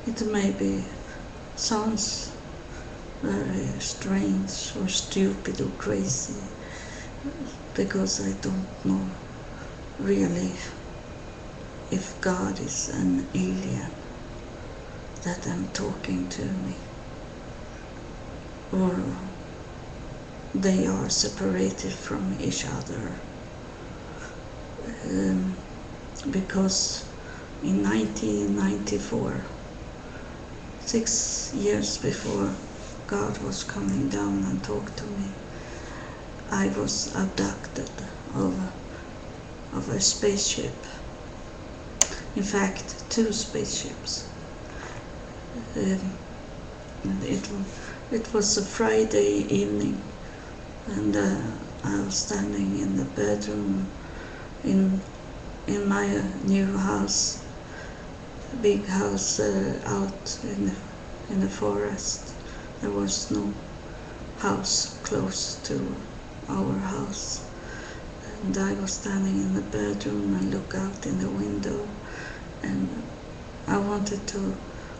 It maybe sounds very strange or stupid or crazy, because I don't know really if God is an alien that I'm talking to me, or they are separated from each other. Because in 1994, 6 years before God was coming down and talked to me, I was abducted of a spaceship. In fact, 2 spaceships. It was a Friday evening, and I was standing in the bedroom in my new house, a big house out in the forest. There was no house close to our house, and I was standing in the bedroom and look out in the window, and I wanted to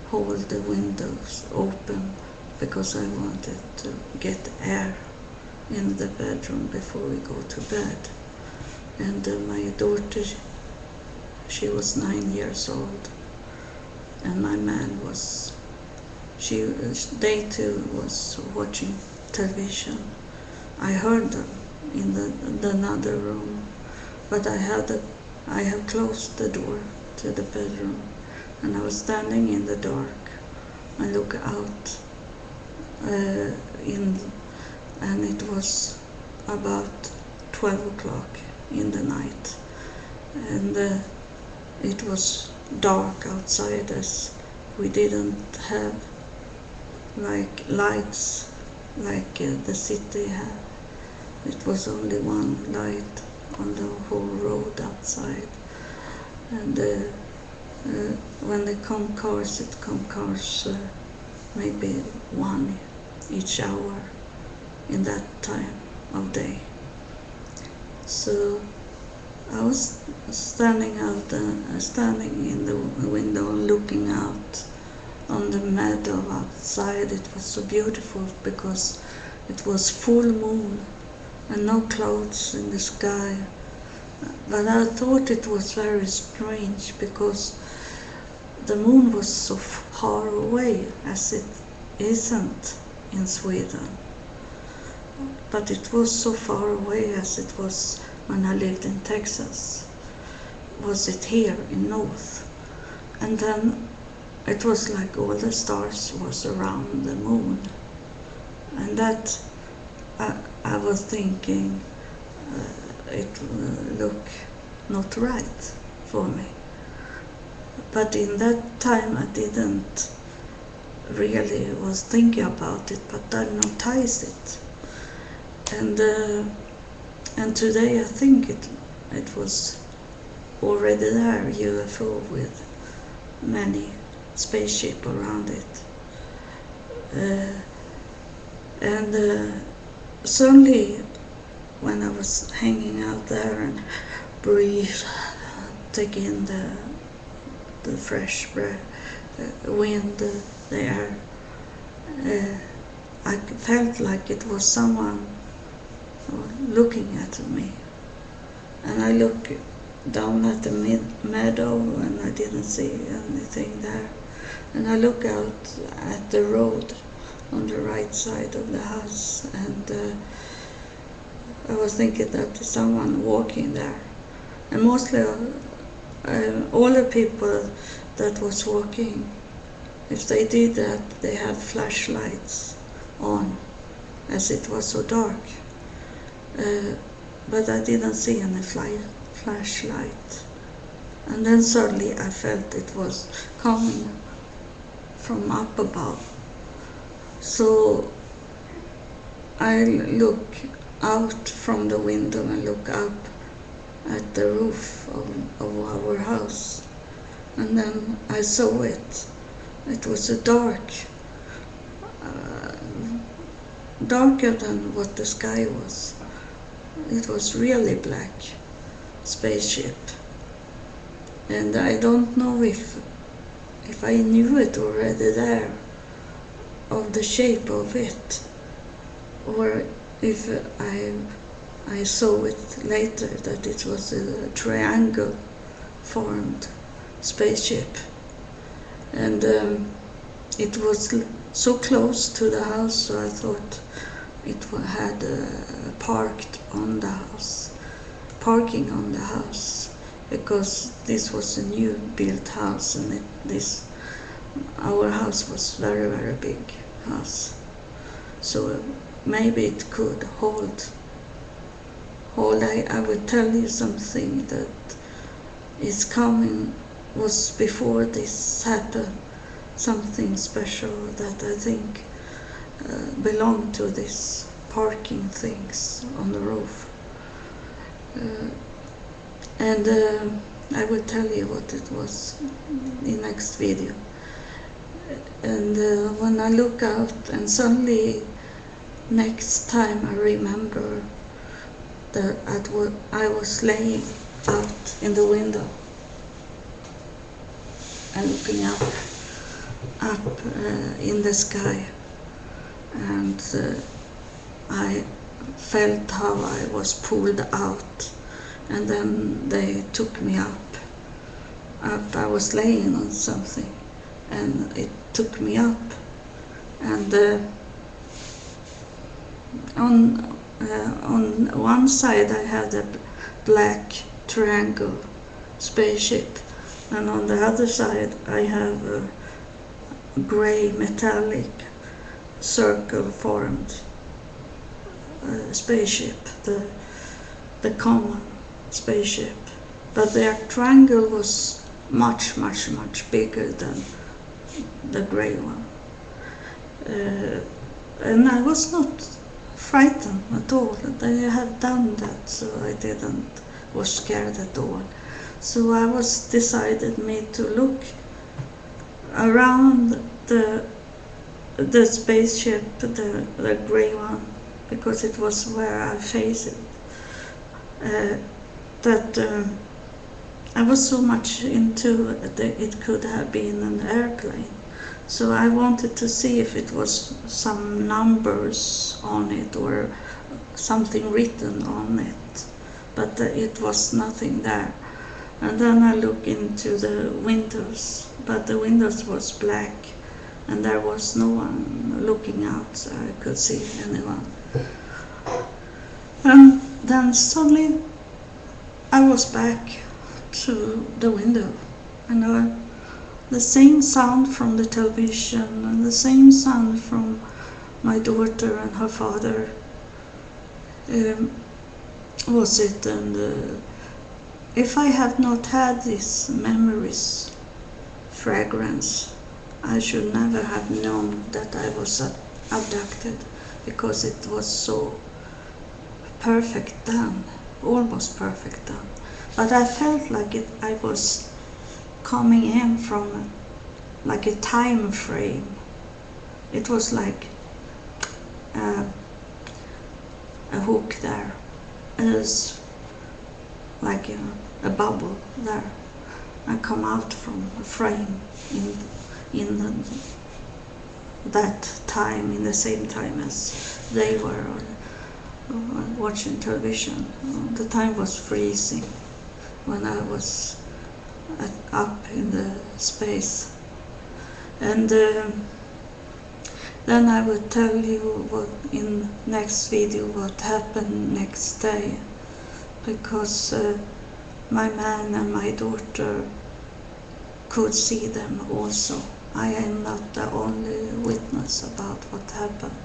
hold the windows open because I wanted to get air in the bedroom before we go to bed. And my daughter, she was 9 years old, and my man was, they too was watching television. I heard them in the another room, but I have closed the door to the bedroom, and I was standing in the dark and look out and it was about 12 o'clock in the night, and it was dark outside, as we didn't have like lights like the city had. It was only one light on the whole road outside, and when they come cars, it come cars maybe one each hour in that time of day. So I was standing in the window looking out on the meadow outside. It was so beautiful because it was full moon and no clouds in the sky. But I thought it was very strange because the moon was so far away, as it isn't in Sweden. But it was so far away as it was when I lived in Texas. Was it here in North? And then it was like all the stars was around the moon. And that, I was thinking, it looked not right for me. But in that time I didn't really was thinking about it, but I noticed it. And today I think it was already there, UFO with many spaceship around it. Suddenly, when I was hanging out there and breathe, take in the fresh wind, the air, I felt like it was someone looking at me. And I looked down at the meadow and I didn't see anything there. And I looked out at the road on the right side of the house, and I was thinking that there's someone walking there. And mostly all the people that was walking, if they did that, they had flashlights on, as it was so dark. But I didn't see any flashlight. And then suddenly I felt it was coming from up above. So I look out from the window and look up at the roof of our house. And then I saw it. It was a darker than what the sky was. It was really black spaceship. And I don't know if if I knew it already there, of the shape of it, or if I saw it later that it was a triangle formed spaceship, and it was so close to the house, so I thought it had parking on the house, because this was a new built house, and our house was very, very big house, so maybe it could hold. I will tell you something that is coming, was before this happened, something special that I think belonged to this parking things on the roof. And I will tell you what it was in next video. And when I look out, and suddenly next time I remember that I was laying out in the window and looking up in the sky, and I felt how I was pulled out, and then they took me up. I was laying on something, and it took me up, and on one side I had a black triangle spaceship, and on the other side I have a gray metallic circle formed spaceship, the common spaceship, but their triangle was much, much, much bigger than the gray one, and I was not frightened at all. They had done that, so I was scared at all. So I was decided me to look around the spaceship, the gray one, because it was where I faced it. I was so much into it that it could have been an airplane. So I wanted to see if it was some numbers on it or something written on it, but it was nothing there. And then I looked into the windows, but the windows was black, and there was no one looking out, so I could see anyone. And then suddenly I was back to the window, and the same sound from the television and the same sound from my daughter and her father was it. And if I had not had these memories, fragrance, I should never have known that I was abducted, because it was so perfect done, almost perfect done. But I felt like I was coming in from like a time frame. It was like a hook there. It was like a bubble there. I come out from a frame in that time, in the same time as they were watching television. The time was freezing when I was up in the space. And then I will tell you what in next video what happened next day, because my man and my daughter could see them also. I am not the only witness about what happened.